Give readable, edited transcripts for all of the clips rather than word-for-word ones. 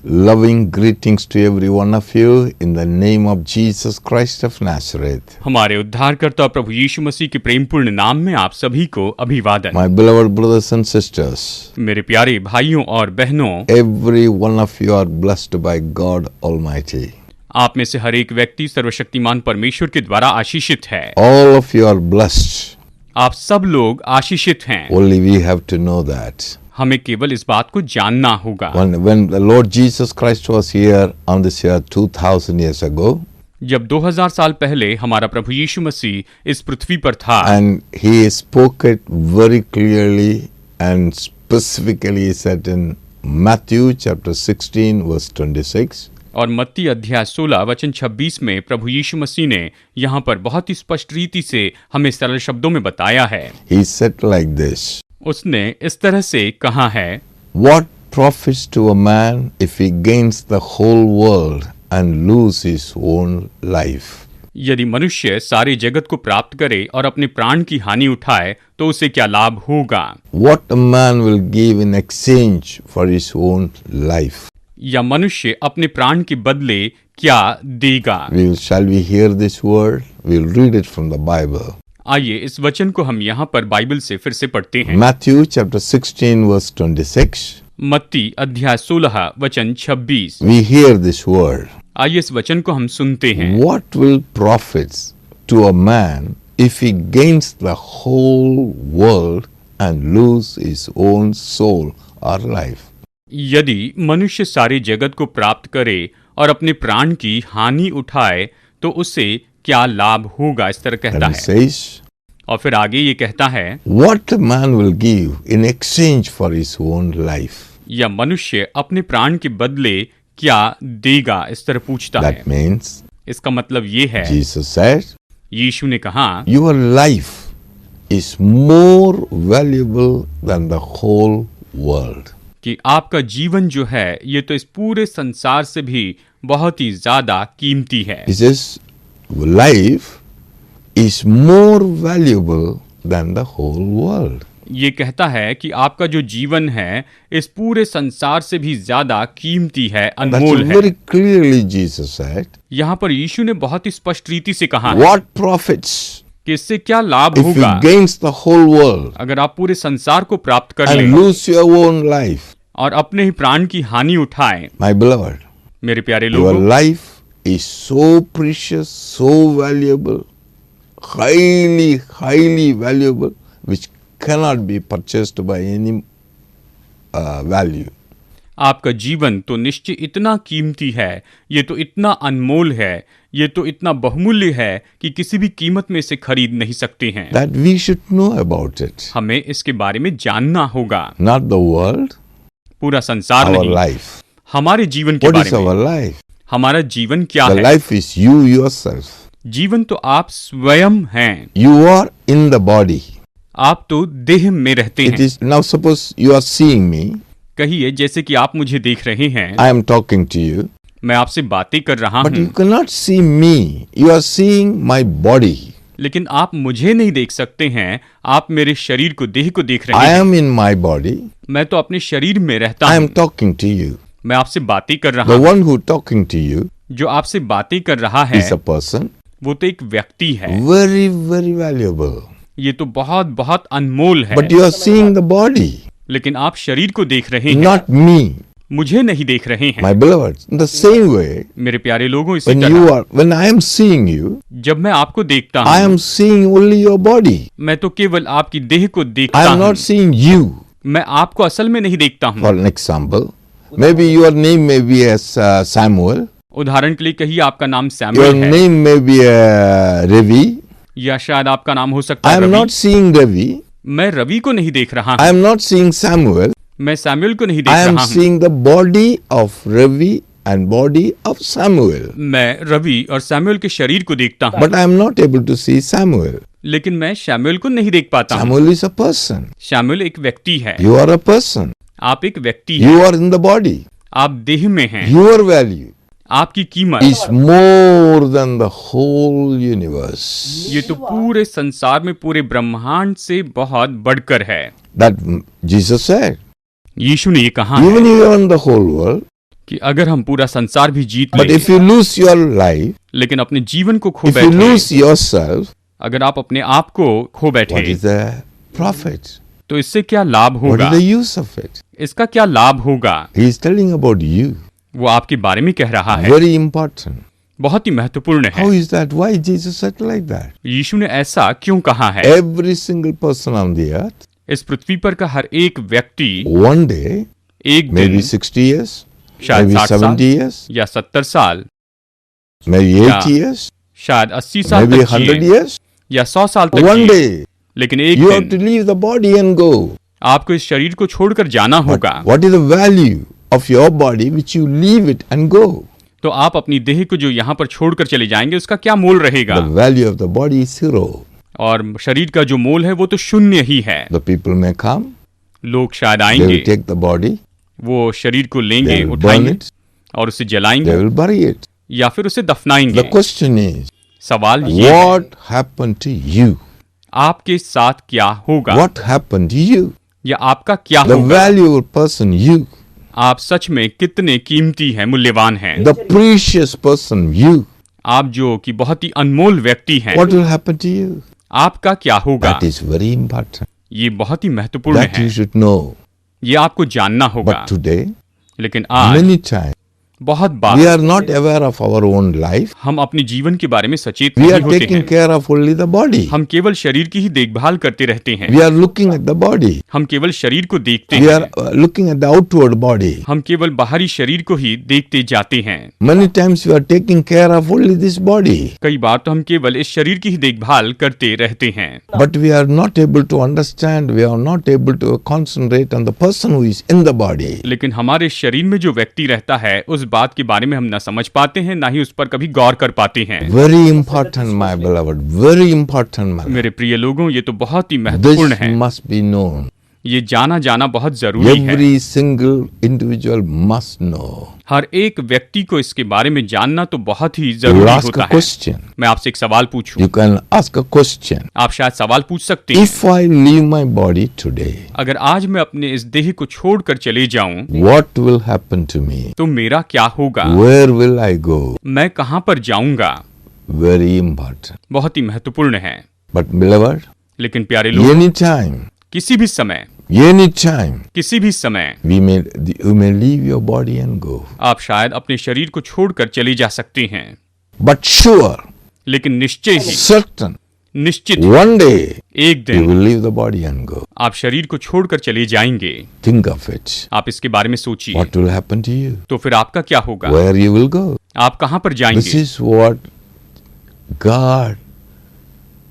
Loving greetings to every one of you in the name of Jesus Christ of Nazareth. हमारे उद्धारकर्ता प्रभु यीशु मसीह के प्रेमपूर्ण नाम में आप सभी को अभिवादन। My beloved brothers and sisters, मेरे प्यारे भाइयों और बहनों, every one of you are blessed by God Almighty. आप में से हर एक व्यक्ति सर्वशक्तिमान परमेश्वर के द्वारा आशीषित है। All of you are blessed. आप सब लोग आशीषित हैं। Only we have to know that. हमें केवल इस बात को जानना होगा। When the Lord Jesus Christ was here on this earth 2000 years ago, जब 2000 साल पहले हमारा प्रभु यीशु मसीह इस पृथ्वी पर था, and he spoke it very clearly and specifically said in Matthew chapter 16 verse 26. और मत्ती अध्याय 16 वचन 26 में प्रभु यीशु मसीह ने यहाँ पर बहुत ही स्पष्ट रीति से हमें सरल शब्दों में बताया है। He said like this. उसने इस तरह से कहा है, What profits to a man if he gains the whole world and lose his own life? यदि मनुष्य सारे जगत को प्राप्त करे और अपने प्राण की हानि उठाए तो उसे क्या लाभ होगा? What a man will give in exchange for his own life? या मनुष्य अपने प्राण के बदले क्या देगा? Shall we hear this word? We'll read it from the Bible. आइए इस वचन को हम यहाँ पर बाइबल से फिर से पढ़ते हैं। Matthew chapter 16 verse 26. मत्ती अध्याय 16 वचन 26। We hear this word. आइए इस वचन को हम सुनते हैं। What will profits to a man if he gains the whole world and lose his own soul or life? यदि मनुष्य सारे जगत को प्राप्त करे और अपने प्राण की हानि उठाए तो उसे क्या लाभ होगा? इस तरह कहता And है। says, और फिर आगे ये कहता है, what a man will give in exchange for his own life? या मनुष्य अपने प्राण के बदले क्या देगा? इस तरह पूछता है। That means, इसका मतलब ये है, Jesus said, यीशु ने कहा, your life is more valuable than the whole world. कि आपका जीवन जो है ये तो इस पूरे संसार से भी बहुत ही ज्यादा कीमती है। He says, life is more valuable than the whole world. ये कहता है कि आपका जो जीवन है इस पूरे संसार से भी ज्यादा कीमती है, अनमोल That's है। very clearly Jesus said. यहाँ पर यीशु ने बहुत ही स्पष्ट रीति से कहा है What profits कि इससे क्या लाभ if he होगा gains the whole world अगर आप पूरे संसार को प्राप्त कर and लें lose your own life? और अपने ही प्राण की हानि उठाएं। My beloved, मेरे प्यारे your लोगों, life is so precious, so valuable, highly valuable, which cannot be purchased by any value. आपका जीवन तो निश्चय इतना कीमती है, ये तो इतना अनमोल है, ये तो इतना बहुमूल्य है कि किसी भी कीमत में इसे खरीद नहीं सकते हैं। That we should know about it. हमें इसके बारे में जानना होगा। Not the world, पूरा संसार our नहीं, life. हमारे जीवन के What बारे is में। our life? हमारा जीवन क्या The है? life is you yourself. जीवन तो आप स्वयं हैं। You are in the body. आप तो देह में रहते It हैं। is now suppose you are seeing me. कहिए जैसे कि आप मुझे देख रहे हैं, I am talking to you, मैं आपसे बातें कर रहा but you हूँ, cannot see me. You are seeing my body. लेकिन आप मुझे नहीं देख सकते हैं, आप मेरे शरीर को, देह को देख रहे I हैं। am in my body. मैं तो अपने शरीर में रहता I am हूँ, talking to you. मैं आपसे बातें कर रहा The हूँ। one who talking to you जो आपसे बातें कर रहा है is a person वो तो एक व्यक्ति है। very valuable. ये तो बहुत बहुत अनमोल है। But you are seeing the body, लेकिन आप शरीर को देख रहे हैं, not me. मुझे नहीं देख रहे हैं। My beloved, in the same way, मेरे प्यारे लोगों, इसी when I am seeing you, जब मैं आपको देखता I हूँ, am seeing only your body. मैं तो केवल आपकी देह को I देखता am हूँ, not seeing you. मैं आपको असल में नहीं देखता हूँ। For an example, maybe your name may be as Samuel. उदाहरण के लिए कहिए आपका नाम Your सैमुअल है, name may be Ravi. या शायद आपका नाम हो सकता I है am Ravi. not seeing Ravi. मैं रवि को नहीं देख रहा I हूँ, am not seeing Samuel. मैं सैमुअल को नहीं I देख am रहा हूँ। seeing the body of Ravi and body of Samuel. मैं रवि और सैमुअल के शरीर को देखता हूँ, But I am not able to see Samuel. लेकिन मैं सैमुअल को नहीं देख पाता हूँ। Samuel is a person. Samuel एक व्यक्ति है, You are a person. आप एक व्यक्ति हैं, You are in the body. आप देह में हैं, Your value आपकी कीमत is more than the whole universe. ये तो पूरे संसार में, पूरे ब्रह्मांड से बहुत बढ़कर है। That Jesus said. यीशु ने ये कहा है Even you are in the whole world, कि अगर हम पूरा संसार भी जीत But लें, if you lose your life, लेकिन अपने जीवन को खो if you बैठे, lose yourself, अगर आप अपने आप को खो what बैठे, is the profit? तो इससे क्या लाभ What होगा? is the use of it? इसका क्या लाभ होगा? He is telling about you. वो आपके बारे में कह रहा है। Very important. बहुत ही महत्वपूर्ण है। How is that? Why Jesus said like that? यीशु ने ऐसा क्यों कहा है? Every single person on the earth, इस पृथ्वी पर का हर एक व्यक्ति one day, एक maybe दिन 60 years, शायद maybe 60 साल 70 years, या 70 साल, maybe या 80 years, शायद 80 साल maybe तक 100 जिए years. या 100 साल तक One जिए, day, लेकिन एक you have to दिन leave the body and go. आपको इस शरीर को छोड़कर जाना But होगा। what is the value of your body which you leave it and go? तो आप अपनी देह को जो यहाँ पर छोड़कर चले जाएंगे उसका क्या मोल रहेगा? The value of the body is zero. और शरीर का जो मोल है वो तो शून्य ही है। The people may come, लोग शायद they आएंगे, will take the body, वो शरीर को they लेंगे, will burn उठाएंगे it, और उसे they जलाएंगे will bury it. या फिर उसे दफनाएंगे। The question is, सवाल ये है, what happened to you? आपके साथ क्या होगा? What happened to you? या आपका क्या The होगा? valuable person you, आप सच में कितने कीमती हैं, मूल्यवान हैं। the precious person you, आप जो कि बहुत ही अनमोल व्यक्ति हैं, what will happen to you? आपका क्या होगा? That is very important. ये बहुत ही महत्वपूर्ण That है। you should know. ये आपको जानना होगा। But today, लेकिन आज many times, बहुत we bar are not aware of our own life. हम अपने जीवन के बारे में सचेत We नहीं are होते taking हैं। care of only the body. हम केवल शरीर की ही देखभाल करते रहते हैं। We are looking at the body. हम केवल शरीर को देखते We हैं। are looking at the outward body. हम केवल बाहरी शरीर को ही देखते जाते हैं। Many times we are taking care of only this body. कई बार तो हम केवल इस शरीर की ही देखभाल करते रहते हैं, But we are not able to understand, we are not able to concentrate on the person who is in the body. लेकिन हमारे शरीर में जो व्यक्ति रहता है उस बात के बारे में हम न समझ पाते हैं, ना ही उस पर कभी गौर कर पाते हैं। Very important, my beloved. Very important, my beloved. मेरे प्रिय लोगों, ये तो बहुत ही महत्वपूर्ण This है। must be known. ये जाना बहुत जरूरी है। Every single individual must know. हर एक व्यक्ति को इसके बारे में जानना तो बहुत ही You जरूरी ask होता a है। question. मैं आपसे एक सवाल पूछूं, You can ask a question. आप शायद सवाल पूछ सकते हैं, If I leave my body today, अगर आज मैं अपने इस देह को छोड़कर चले जाऊं what will happen to me? तो मेरा क्या होगा? Where will I go? मैं कहां पर जाऊंगा? Very important. बहुत ही महत्वपूर्ण है। But beloved, लेकिन प्यारे लोग, anytime, किसी भी समय, anytime, किसी भी समय you may leave your body and go. आप शायद अपने शरीर को छोड़कर चले जा सकते हैं, But sure, लेकिन निश्चय ही, certain, निश्चित one day एक you दिन will leave the body and go. आप शरीर को छोड़कर चले जाएंगे। Think of it. आप इसके बारे में सोचिए, What will happen to you? तो फिर आपका क्या होगा? Where you will go? आप कहां पर This जाएंगे? is what God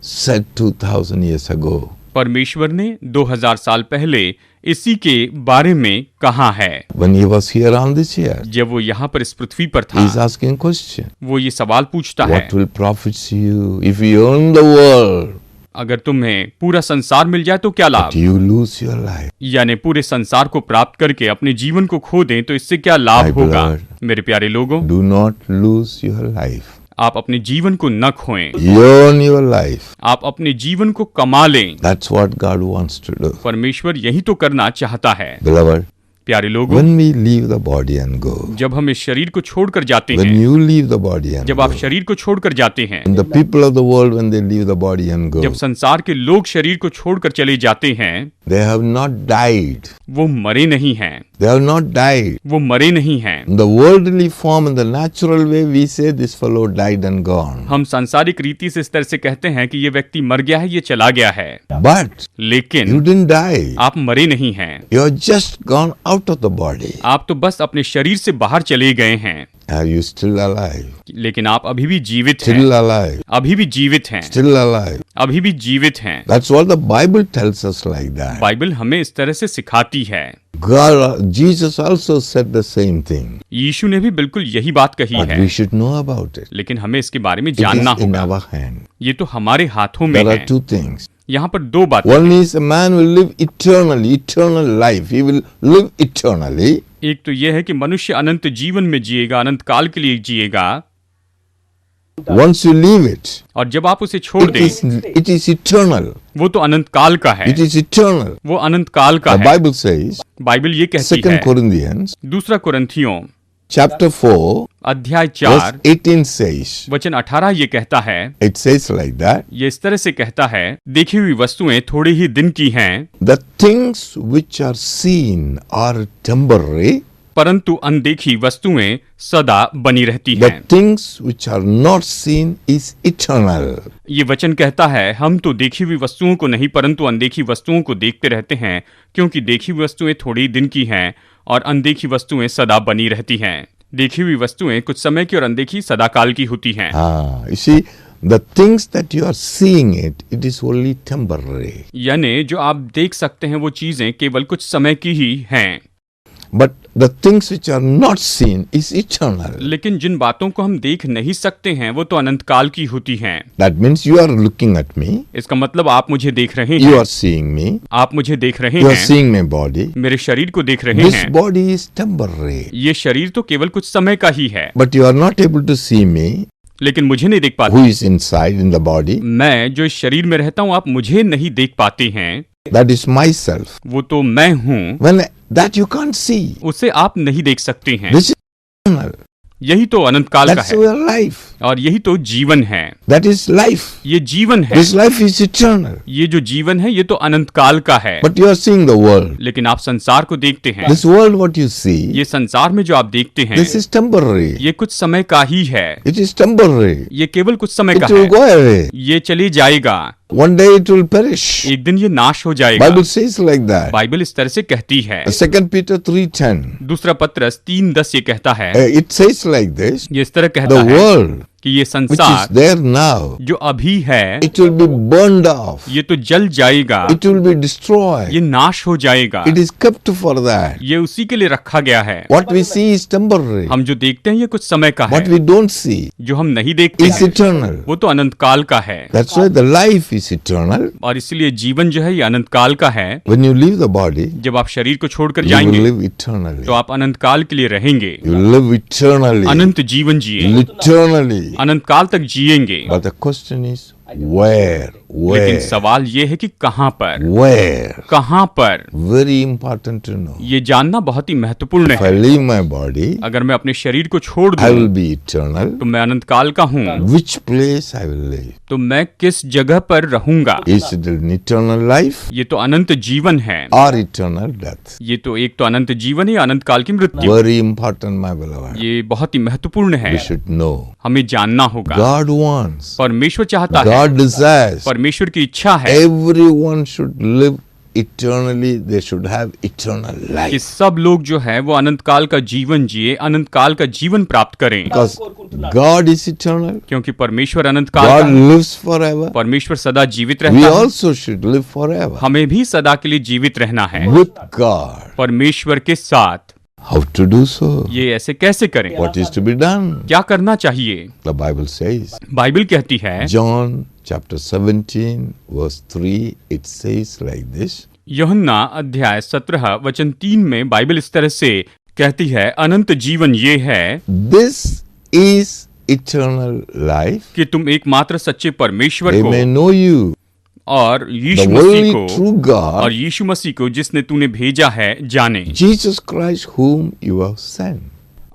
said 2000 years ago. परमेश्वर ने 2000 साल पहले इसी के बारे में कहा है। When he was here on this earth, जब वो यहाँ पर इस पृथ्वी पर he is था, asking question. वो ये सवाल पूछता है, What will profits you if you own the world, अगर तुम्हें पूरा संसार मिल जाए तो क्या लाभ? but you lose your life? यानी पूरे संसार को प्राप्त करके अपने जीवन को खो दें तो इससे क्या लाभ My होगा? beloved, मेरे प्यारे लोगों, Do not lose your life. आप अपने जीवन को न खोएं, You own your life. आप अपने जीवन को कमा लें। That's what God wants to do. परमेश्वर यही तो करना चाहता है। Beloved, प्यारे लोगों, when we leave the body and go, जब हम इस शरीर को छोड़कर जाते when हैं, you leave the body and जब आप go, शरीर को छोड़कर जाते हैं, and the people of the world, when they leave the body and go, जब संसार के लोग शरीर को छोड़कर चले जाते हैं, they have not died. वो मरे नहीं हैं, They have not died. वो मरे नहीं हैं। In the worldly form, in the natural way, we say this fellow died and gone. हम सांसारिक रीति से इस तरह से कहते हैं कि ये व्यक्ति मर गया है, ये चला गया है, But लेकिन you didn't die. आप मरे नहीं हैं। You have just gone out of the body. आप तो बस अपने शरीर से बाहर चले गए हैं, Are you still alive? लेकिन आप अभी भी जीवित हैं, Still alive. अभी भी जीवित हैं, Still alive. अभी भी जीवित हैं। That's what the Bible tells us like that. Bible हमें इस तरह से सिखाती है। Jesus also said the same thing. यीशु ने भी बिल्कुल यही बात कही But है, we should know about it. लेकिन हमें इसके बारे में It जानना is in होगा। our hand. ये तो हमारे हाथों में There are है। two things. यहाँ पर दो बातें One हैं। is a man will live eternally, eternal life. He will live eternally. एक तो यह है कि मनुष्य अनंत जीवन में जिएगा, अनंत काल के लिए जिएगा, Once you leave it, और जब आप उसे छोड़ दें, it is eternal. वो तो अनंत काल का है, It is eternal. वो अनंत काल का The है। Bible says, बाइबल ये कहती 2 है, Corinthians, दूसरा कुरिन्थियों chapter 4, अध्याय verse 4 18 says, वचन 18 ये कहता है, it says like that, ये इस तरह से कहता है, देखी हुई वस्तुएं थोड़े ही दिन की हैं, the things which are seen are temporary, परंतु अनदेखी वस्तुएं सदा बनी रहती the हैं। things which are not seen is eternal. ये वचन कहता है, हम तो देखी हुई वस्तुओं को नहीं परंतु अनदेखी वस्तुओं को देखते रहते हैं, क्योंकि देखी हुई वस्तुएं थोड़ी दिन की हैं और अनदेखी वस्तुएं सदा बनी रहती हैं। देखी हुई वस्तुएं कुछ समय की और अनदेखी सदाकाल की होती हैं। You see, the things that you are seeing it is only temporary. यानी जो आप देख सकते हैं वो चीजें केवल कुछ समय की ही हैं, But the things which are not seen is eternal. लेकिन जिन बातों को हम देख नहीं सकते हैं वो तो अनंत काल की होती हैं। That means you are looking at me, इसका मतलब आप मुझे देख रहे you हैं, are seeing me, आप मुझे देख रहे you are हैं, seeing my body. मेरे शरीर को देख रहे This हैं। body is temporary. ये शरीर तो केवल कुछ समय का ही है, But you are not able to see me, लेकिन मुझे नहीं देख पाते। who is inside in the body. मैं जो इस शरीर में रहता हूँ आप मुझे नहीं देख पाते हैं, That is myself. वो तो मैं हूँ, When that you can't see. उसे आप नहीं देख सकते हैं। This is eternal. यही तो अनंत काल का That's है your life. और यही तो जीवन है। That is life. ये जीवन है, This life is eternal. ये जो जीवन है ये तो अनंत काल का है। But you are seeing the world. लेकिन आप संसार को देखते हैं, This world what you see, ये संसार में जो आप देखते हैं this is temporary. ये कुछ समय का ही है, It is temporary. ये केवल कुछ समय It का will है, go away. ये चली जाएगा, One day it will perish. एक दिन ये नाश हो जाएगा। Bible says like that. Bible इस तरह से कहती है। 2 Peter 3:10. दूसरा पत्रस 3:10 ये कहता है, It says like this. ये इस तरह The कहता है world कि ये which is संसार there now, जो अभी है it will be burned off. ये तो जल जाएगा, It will be destroyed. ये नाश हो जाएगा। It is kept for that. ये उसी के लिए रखा गया है। What we see is temporary. हम जो देखते हैं ये कुछ समय का है, What we don't see जो हम नहीं देखते is हैं eternal. वो तो अनंत काल का है। That's why the life is eternal. और इसलिए जीवन जो है ये अनंत काल का है। When you leave the body, जब आप शरीर को छोड़कर you will जाएंगे live eternally. तो आप अनंत काल के लिए रहेंगे, You will live eternally. अनंत जीवन जिए, Eternally. अनंत काल तक जिएंगे। But the question is, where? लेकिन Where? सवाल ये है कि कहाँ पर, Where? कहाँ पर, Very important to know. ये जानना बहुत ही महत्वपूर्ण If I है। leave my body, अगर मैं अपने शरीर को छोड़ I will दूं be eternal. तो मैं अनंत काल का हूँ, Which place I will live? तो मैं किस जगह पर रहूंगा? Is it an eternal life ये तो अनंत जीवन है, or eternal death? ये तो एक तो अनंत जीवन है या अनंत काल की मृत्यु। Very important, my beloved. ये बहुत ही महत्वपूर्ण है, We should know. हमें जानना होगा। God wants, परमेश्वर चाहता है, God desires, परमेश्वर की इच्छा है everyone should live eternally. They should have eternal कि life. सब लोग जो है वो अनंत काल का जीवन जिए, अनंत काल का जीवन प्राप्त करें, Because God is eternal. क्योंकि परमेश्वर अनंत काल का God है। lives forever. परमेश्वर सदा जीवित We रहता है, also should live forever हमें भी सदा के लिए जीवित रहना है with God. परमेश्वर के साथ। How to do so? ये ऐसे कैसे करें? What is to be done? क्या करना चाहिए? The Bible says, बाइबल कहती है, John chapter 17 verse 3, it says like this. यूहन्ना अध्याय 17 वचन 3 में बाइबल इस तरह से कहती है, अनंत जीवन ये है This is eternal life. कि तुम एकमात्र सच्चे परमेश्वर They को may know you, और the यीशु मसीह only को true God, और यीशु मसीह को जिसने तूने भेजा है जाने। Jesus Christ whom you have sent.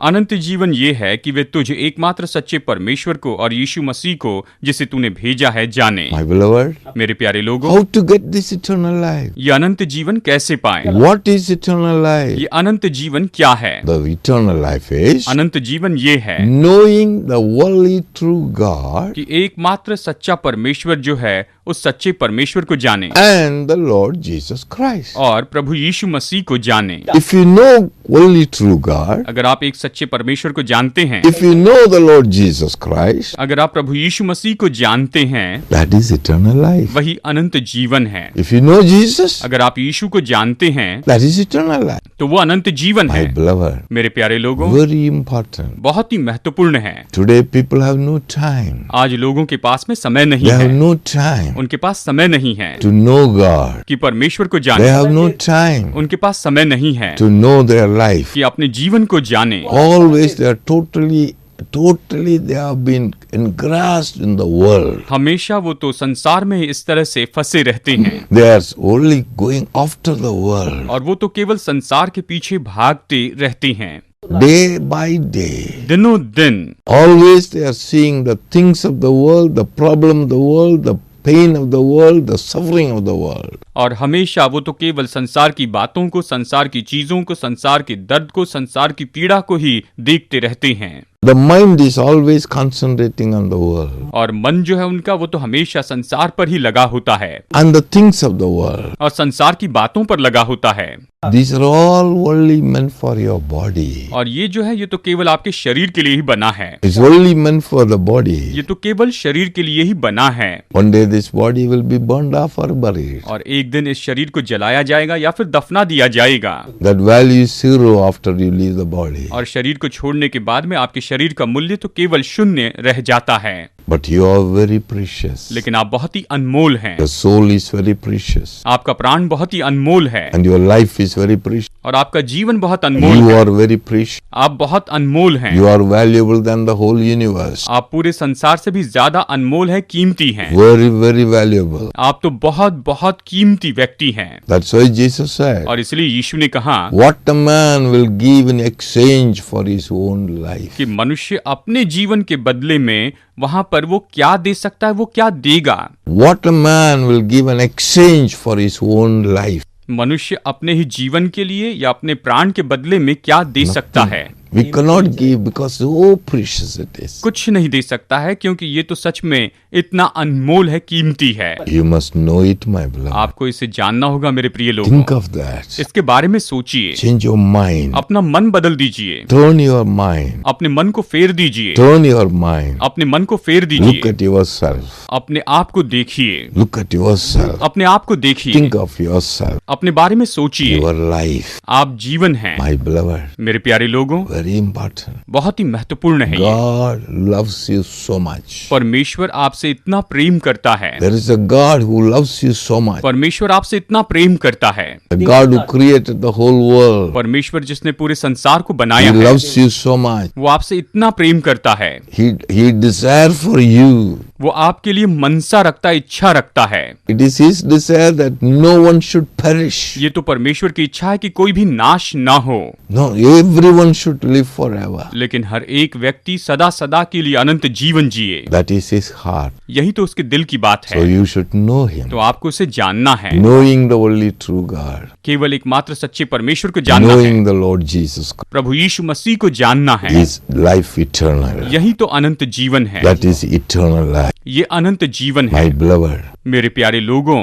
अनंत जीवन ये है कि वे तुझे एकमात्र सच्चे परमेश्वर को और यीशु मसीह को जिसे तूने भेजा है जाने। My beloved, मेरे प्यारे लोगों, how to get this eternal life? ये अनंत जीवन कैसे पाए? What is eternal life? ये अनंत जीवन क्या है? The eternal life is अनंत जीवन ये है knowing the only true God कि एकमात्र सच्चा परमेश्वर जो है उस सच्चे परमेश्वर को जाने and the Lord Jesus Christ. और प्रभु यीशु मसीह को जाने। If you know only true God, अगर आप एक सच्चे परमेश्वर को जानते हैं, if you know the Lord Jesus Christ, अगर आप प्रभु यीशु मसीह को जानते हैं, that is eternal life. वही अनंत जीवन है। If you know Jesus, अगर आप यीशु को जानते हैं that is eternal life. तो वो अनंत जीवन My है। beloved, मेरे प्यारे लोगों, very important. बहुत ही महत्वपूर्ण है। Today people have no time. आज लोगों के पास में समय नहीं They have है, no time उनके पास समय नहीं है to know God. कि परमेश्वर को They जाने, have no time उनके पास समय नहीं है to know their life. कि अपने जीवन को जाने। Always they are totally they have been engrossed in the world. हमेशा वो तो संसार में इस तरह से फंसे रहते हैं They are only going after the world. और वो तो केवल संसार के पीछे भागते रहते हैं। day by day. दिनों दिन Always they are seeing the things of the world, the problem of the world, the pain of the world, the suffering of the world. और हमेशा वो तो केवल संसार की बातों को, संसार की चीजों को, संसार के दर्द को, संसार की पीड़ा को ही देखते रहते हैं। The mind is always concentrating on the world और मन जो है उनका वो तो हमेशा संसार पर ही लगा होता है and the things of the world. और संसार की बातों पर लगा होता है। These are all only meant for your body. और ये जो है ये तो केवल आपके शरीर के लिए ही बना है। It's only meant for the body. ये तो केवल शरीर के लिए ही बना है। One day this body will be burned off or buried. और एक दिन इस शरीर को जलाया जाएगा या फिर दफना दिया जाएगा। That value is zero after you leave the body. और शरीर को छोड़ने के बाद में आपके शरीर का मूल्य तो केवल शून्य रह जाता है। But you are very precious. लेकिन आप बहुत ही अनमोल हैं। Your soul is very precious. आपका प्राण बहुत ही अनमोल है And your life is very precious. और आपका जीवन बहुत अनमोल You है। are very precious. आप बहुत अनमोल हैं। You are valuable than the whole universe. आप पूरे संसार से भी ज्यादा अनमोल है, कीमती हैं। Very, very valuable. आप तो बहुत बहुत कीमती व्यक्ति हैं। That's why Jesus said, और इसलिए यीशु ने कहा what a man will give in exchange for his own life. कि मनुष्य अपने जीवन के बदले में वहां पर वो क्या दे सकता है, वो क्या देगा। What a man will give in exchange for his own life. मनुष्य अपने ही जीवन के लिए या अपने प्राण के बदले में क्या दे सकता है। We cannot give because so precious it is. कुछ नहीं दे सकता है क्योंकि ये तो सच में इतना अनमोल है, कीमती है। You must know it, my beloved. आपको इसे जानना होगा मेरे प्रिय लोगों। Think of that. इसके बारे में सोचिए। Change your mind. अपना मन बदल दीजिए। Turn your mind. अपने मन को फेर दीजिए। Turn your mind. अपने मन को फेर Look दीजिए। at yourself. अपने आप को देखिए। Look at yourself. अपने आप को देखिए। Think of yourself. अपने बारे में सोचिए। Your life. आप जीवन हैं My beloved. मेरे प्यारे लोगों। Very important. बहुत ही महत्वपूर्ण है ये। God loves you so much. परमेश्वर आपसे इतना प्रेम करता है। There is a God who loves you so much. परमेश्वर आपसे इतना प्रेम करता है। The God who created the whole world. परमेश्वर जिसने पूरे संसार को He बनाया है, loves you so much. वो आपसे इतना प्रेम करता है। He desire for you. वो आपके लिए मनसा रखता है, इच्छा रखता है। It is His desire that no one should perish. ये तो परमेश्वर की इच्छा है कि कोई भी नाश ना हो, No, everyone should live forever. लेकिन हर एक व्यक्ति सदा सदा के लिए अनंत जीवन जिए। That is His heart. यही तो उसके दिल की बात So है। you should know Him. तो आपको उसे जानना है, Knowing the only true God. केवल एकमात्र सच्चे परमेश्वर को जानना है, Knowing the Lord Jesus Christ. प्रभु यीशु मसीह को जानना है। Is life eternal. यही तो अनंत जीवन है। That is eternal life. ये अनंत जीवन है। My beloved, मेरे प्यारे लोगों,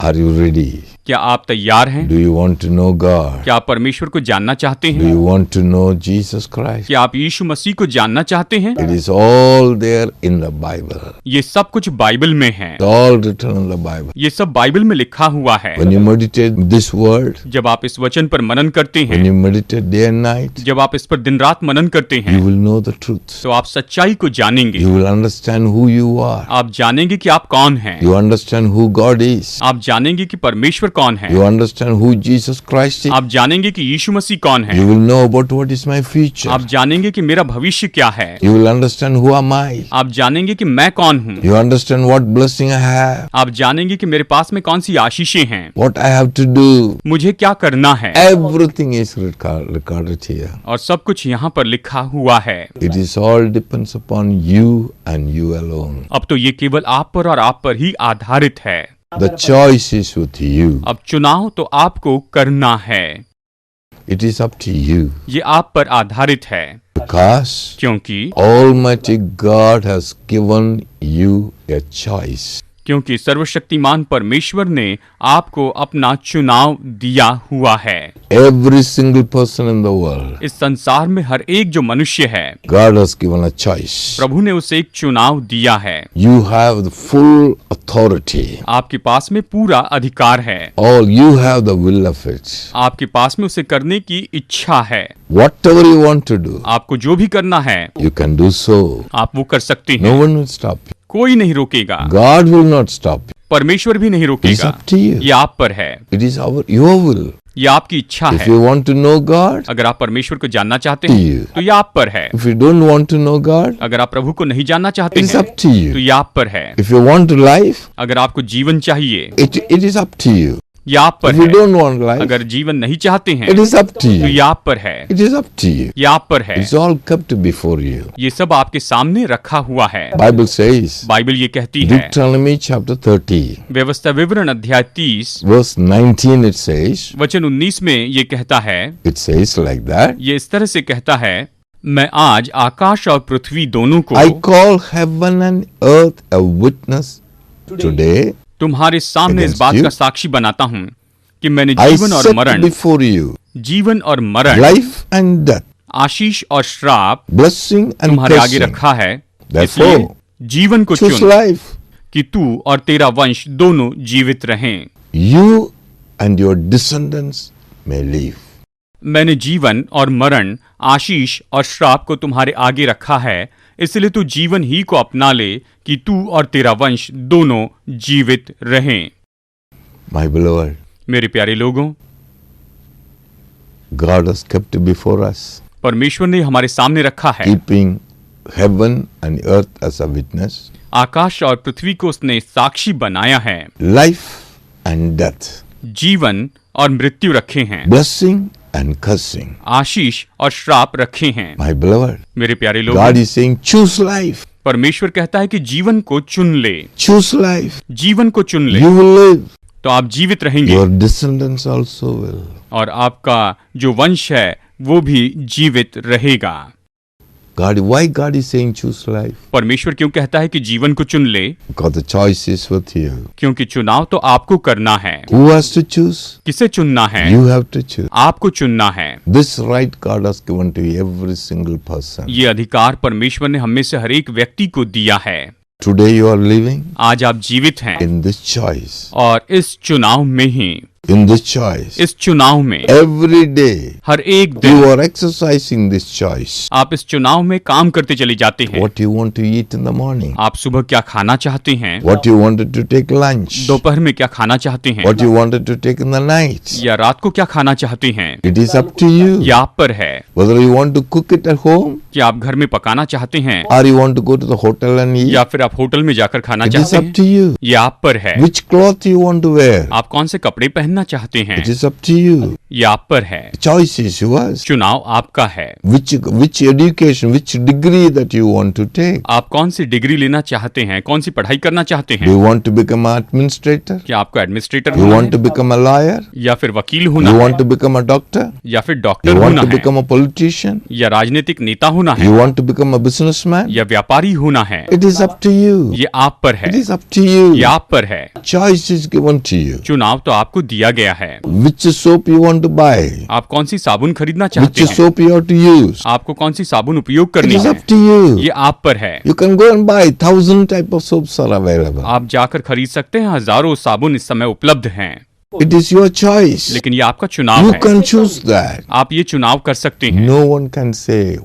are you ready? क्या आप तैयार हैं? Do you want to know God? क्या आप परमेश्वर को जानना चाहते Do हैं? you want to know Jesus Christ? क्या आप यीशु मसीह को जानना चाहते हैं? It is all there in the Bible. ये सब कुछ बाइबल में है। It's all written in the Bible. ये सब बाइबल में लिखा हुआ है। When you meditate this word, जब आप इस वचन पर मनन करते when हैं, you meditate day and night, जब आप इस पर दिन रात मनन करते you हैं, will know the truth. तो आप सच्चाई को जानेंगे। You will understand who you are. आप जानेंगे कि आप कौन हैं। You understand who God is. आप जानेंगे कि परमेश्वर कौन है। You understand who Jesus Christ is. आप जानेंगे कि यीशु मसीह कौन है। You will know about what is my future. आप जानेंगे कि मेरा भविष्य क्या है। You will understand who am I. आप जानेंगे कि मैं कौन हूँ। You understand what blessing I have. आप जानेंगे कि मेरे पास में कौन सी आशीषें हैं, What I have to do. मुझे क्या करना है। Everything is recorded here. और सब कुछ यहाँ पर लिखा हुआ है। It is all depends upon you and you alone. अब तो ये केवल आप पर और आप पर ही आधारित है। The choice is with you. अब चुनाव तो आपको करना है। It is up to you. ये आप पर आधारित है, Because क्योंकि Almighty God has given you a choice. क्योंकि सर्वशक्तिमान परमेश्वर ने आपको अपना चुनाव दिया हुआ है। Every single person in the world, इस संसार में हर एक जो मनुष्य है, God has given a choice. प्रभु ने उसे एक चुनाव दिया है। You have the full authority. आपके पास में पूरा अधिकार है। All you have the will of it. आपके पास में उसे करने की इच्छा है। Whatever you want to do, आपको जो भी करना है, you can do so. आप वो कर सकते हैं। No one will stop you. कोई नहीं रोकेगा। God will not stop you. परमेश्वर भी नहीं It is रोकेगा। up to you. ये आप पर है, It is your will. ये आपकी इच्छा If है। you want to know God, अगर आप परमेश्वर को जानना चाहते You. हैं तो ये आप पर है। if you don't want to know God, अगर आप प्रभु को नहीं जानना चाहते it is हैं up to तो you. ये आप पर है। If you want life, अगर आपको जीवन चाहिए it is up to you. ये आप पर If you है। don't want life, अगर जीवन नहीं चाहते हैं it is up to तो you. ये आप पर है। It is up to you. ये आप पर है। It's all kept before you. ये सब आपके सामने रखा हुआ है। Bible says, बाइबल ये कहती है, Deuteronomy chapter 30, व्यवस्था विवरण अध्याय 30 verse 19, it says, वचन 19 में ये कहता है, it says like that, ये इस तरह से कहता है, मैं आज आकाश और पृथ्वी दोनों को I call heaven and earth a witness today. तुम्हारे सामने इस against बात you. का साक्षी बनाता हूँ कि मैंने I जीवन और set मरण, before you जीवन और मरण, life and death, आशीष और श्राप blessing and तुम्हारे आगे cursing. रखा है। Therefore, इसलिए जीवन को choose चुन life. कि तू और तेरा वंश दोनों जीवित रहें। You and your descendants may live. मैंने जीवन और मरण, आशीष और श्राप को तुम्हारे आगे रखा है, इसलिए तू जीवन ही को अपना ले कि तू और तेरा वंश दोनों जीवित रहें। My beloved, मेरे प्यारे लोगों, God has kept before us, परमेश्वर ने हमारे सामने रखा है, keeping heaven and earth as a witness, आकाश और पृथ्वी को उसने साक्षी बनाया है, life and death, जीवन और मृत्यु रखे हैं, blessing and cursing. आशीष और श्राप रखे हैं। My beloved, मेरे प्यारे लोगों, God is saying, choose life, परमेश्वर कहता है कि जीवन को चुन ले, choose life. जीवन को चुन ले You will live. तो आप जीवित रहेंगे Your descendants also will. और आपका जो वंश है वो भी जीवित रहेगा। Why God is saying choose life? परमेश्वर क्यों कहता है कि जीवन को चुन ले? Because the choice is with you. क्योंकि चुनाव तो आपको करना है। Who has to choose? किसे चुनना है? You have to choose. आपको चुनना है। This right God has given to every single person. ये अधिकार परमेश्वर ने हम में से हर एक व्यक्ति को दिया है। Today you are living आज आप जीवित हैं in this choice. और इस चुनाव में ही, In this choice. इस चुनाव में Every day हर एक you दिन are exercising this choice. आप इस चुनाव में काम करते चले जाते हैं। What you want to eat in the morning. आप सुबह क्या खाना चाहते हैं, What you wanted to take lunch. दोपहर में क्या खाना चाहते हैं, What you wanted to take in the night. या रात को क्या खाना चाहते हैं, It is up to you. ये आप पर है। Whether you want to cook it at home कि आप घर में पकाना चाहते हैं or you want to go to the hotel and eat. या फिर आप होटल में जाकर खाना It is चाहते up हैं, to you. ये आप पर है। Which cloth you want to wear. आप कौन से कपड़े पहनना चाहते हैं, It is up to you. ये आप पर है। Choice is yours. चुनाव आपका है। Which education, which degree that you want to take. आप कौन सी डिग्री लेना चाहते हैं, कौन सी पढ़ाई करना चाहते Do हैं? you want to become an administrator? क्या आपको एडमिनिस्ट्रेटर You होना want to है, become a lawyer? या फिर वकील होना You है, want to become a doctor? या फिर You डॉक्टर want होना to है, become a politician? या राजनीतिक नेता होना है, You want to become a businessman? या व्यापारी होना है, It is up to you. ये आप पर है। It is up to you. ये आप पर है। Choice is given to you. चुनाव तो आपको दिया गया है। Which soap you want to buy? आप कौन सी साबुन खरीदना चाहते Which हैं, soap you have to use? आपको कौन सी साबुन उपयोग It करनी is है, up to you. ये आप पर है। You can go and buy 1,000 type of soaps are available. आप जाकर खरीद सकते हैं, हजारों साबुन इस समय उपलब्ध हैं, It is your choice. लेकिन ये आपका चुनाव You है। can choose that. आप ये चुनाव कर सकते हैं। No one can say,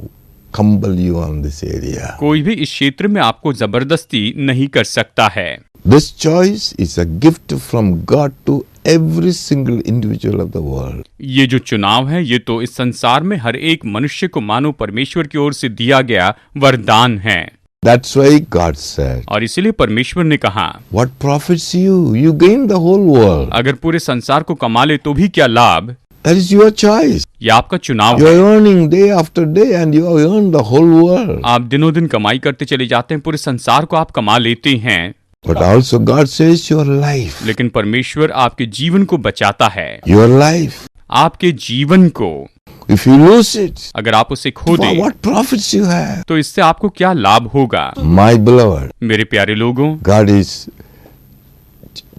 compel you on this area. कोई भी इस क्षेत्र में आपको जबरदस्ती नहीं कर सकता है। This choice is a gift from God to every single individual of the world. ये जो चुनाव है, ये तो इस संसार में हर एक मनुष्य को मानो परमेश्वर की ओर से दिया गया वरदान है। That's why God said, और इसीलिए परमेश्वर ने कहा, what profits you? You gain the whole world. अगर पूरे संसार को कमा ले तो भी क्या लाभ? That is your choice. ये आपका चुनाव You है। are earning day after day and you have earned the whole world. आप दिनों दिन कमाई करते चले जाते हैं, पूरे संसार को आप कमा लेते हैं, But also God says your life. लेकिन परमेश्वर आपके जीवन को बचाता है। Your life. आपके जीवन को If you lose it, अगर आप उसे खो दें what profits you have? तो इससे आपको क्या लाभ होगा? My beloved, मेरे प्यारे लोगों, God is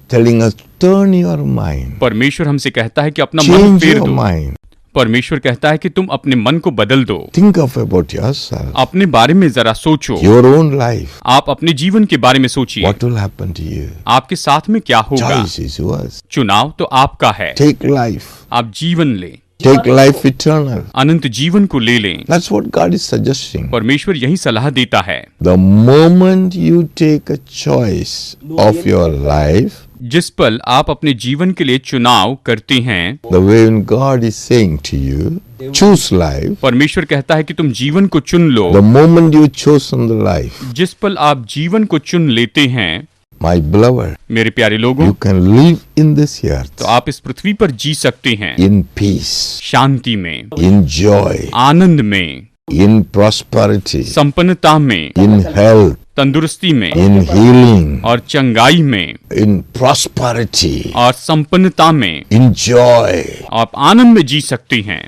telling us, turn your mind. परमेश्वर हमसे कहता है कि अपना मन Change फेर your दो। mind. परमेश्वर कहता है कि तुम अपने मन को बदल दो, Think of about yourself, अपने बारे में जरा सोचो, your own life. आप अपने जीवन के बारे में सोचिए, What will happen to you? आपके साथ में क्या होगा? Choice is yours. चुनाव तो आपका है। Take life. आप जीवन ले, Take life eternal. अनंत जीवन को ले लें। That's what God is suggesting. परमेश्वर यही सलाह देता है। The moment you take a choice of your life, जिस पल आप अपने जीवन के लिए चुनाव करते हैं, the way when God is saying to you, choose life, परमेश्वर कहता है कि तुम जीवन को चुन लो। the moment you chosen the life, जिस पल आप जीवन को चुन लेते हैं, My beloved, मेरे प्यारे लोगों, you can live in this earth तो आप इस पृथ्वी पर जी सकते हैं in peace, शांति में, in joy, आनंद में, in prosperity, संपन्नता में, in health, तंदुरुस्ती में in healing, और चंगाई में in prosperity, और संपन्नता में in joy. आप आनंद में जी सकते हैं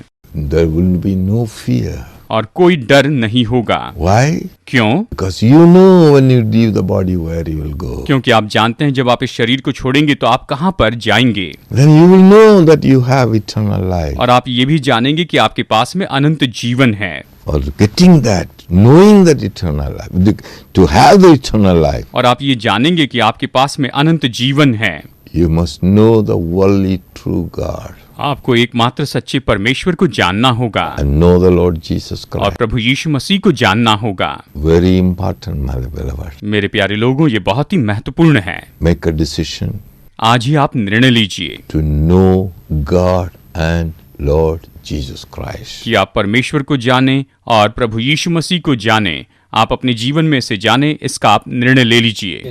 There will be no fear. और कोई डर नहीं होगा। Why? क्यों? Because you know when you leave the body where you will go. क्योंकि आप जानते हैं जब आप इस शरीर को छोड़ेंगे तो आप कहाँ पर जाएंगे, Then you will know that you have eternal life. और आप ये भी जानेंगे कि आपके पास में अनंत जीवन है। Or getting that, knowing that eternal life, to have the eternal life, और आप ये जानेंगे कि आपके पास में अनंत जीवन है। you must know the only true God आपको एकमात्र सच्चे परमेश्वर को जानना होगा and know the Lord Jesus और Christ. प्रभु यीशु मसीह को जानना होगा। Very important, my beloved. मेरे प्यारे लोगों, ये बहुत ही महत्वपूर्ण है। Make a decision आज ही आप निर्णय लीजिए to know God and Lord Jesus Christ. कि आप परमेश्वर को जानें और प्रभु यीशु मसीह को जानें। आप अपने जीवन में से जानें, इसका आप निर्णय ले लीजिए।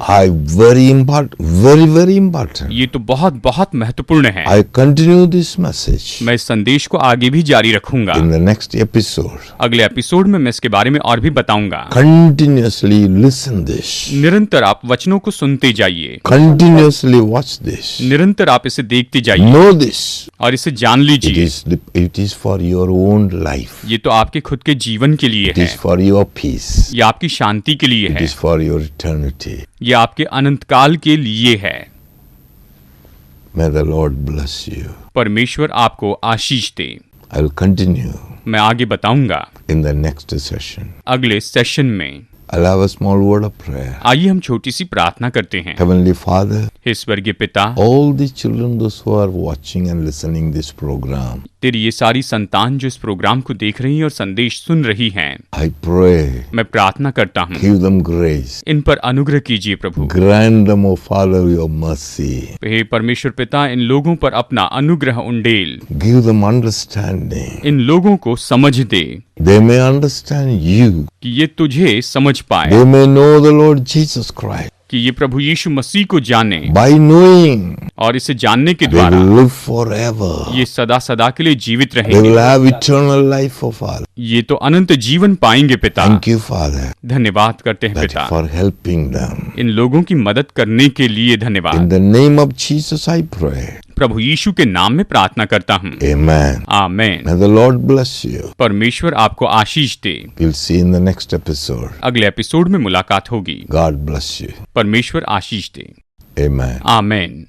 Very important, very important. ये तो बहुत बहुत महत्वपूर्ण है। I continue this message मैं इस संदेश को आगे भी जारी रखूंगा। in the next episode. अगले एपिसोड में मैं इसके बारे में और भी बताऊंगा। Continuously listen this. निरंतर आप वचनों को सुनते जाइए, Continuously watch this. निरंतर आप इसे देखते जाइए Know this. और इसे जान लीजिए। It is for your own life. ये तो आपके खुद के जीवन के लिए It है, is for your peace. ये आपकी शांति के लिए It है, is for your eternity. ये आपके अनंत काल के लिए है। May the Lord bless you. परमेश्वर आपको आशीष दे। I will continue मैं आगे बताऊंगा in the next session. अगले सेशन में। I'll have a small word of prayer. आइए हम छोटी सी प्रार्थना करते हैं। Heavenly Father, हे स्वर्गीय पिता, all the children, those who are watching and listening this program, तेरी ये सारी संतान जो इस प्रोग्राम को देख रही हैं और संदेश सुन रही हैं, I pray, मैं प्रार्थना करता हूँ, give them grace. इन पर अनुग्रह कीजिए प्रभु। Grant them, O Father, your mercy. हे परमेश्वर पिता, इन लोगों पर अपना अनुग्रह उंडेल, Give them understanding. इन लोगों को समझ दे They may understand you. कि ये तुझे समझ पाए, They may know the Lord Jesus Christ. कि ये प्रभु यीशु मसीह को जाने By knowing, और इसे जानने के they द्वारा will live forever. ये सदा सदा के लिए जीवित They रहेंगे। will have eternal life, O Father. ये तो अनंत जीवन पाएंगे पिता। Thank you, Father, धन्यवाद करते हैं that पिता, for helping them. इन लोगों की मदद करने के लिए In धन्यवाद। the name of Jesus, I pray. प्रभु यीशु के नाम में प्रार्थना करता हूँ, Amen. Amen. May the Lord bless you. परमेश्वर आपको आशीष दे। We'll see in the next episode. अगले एपिसोड में मुलाकात होगी। God bless you. परमेश्वर आशीष दे। Amen. आमेन।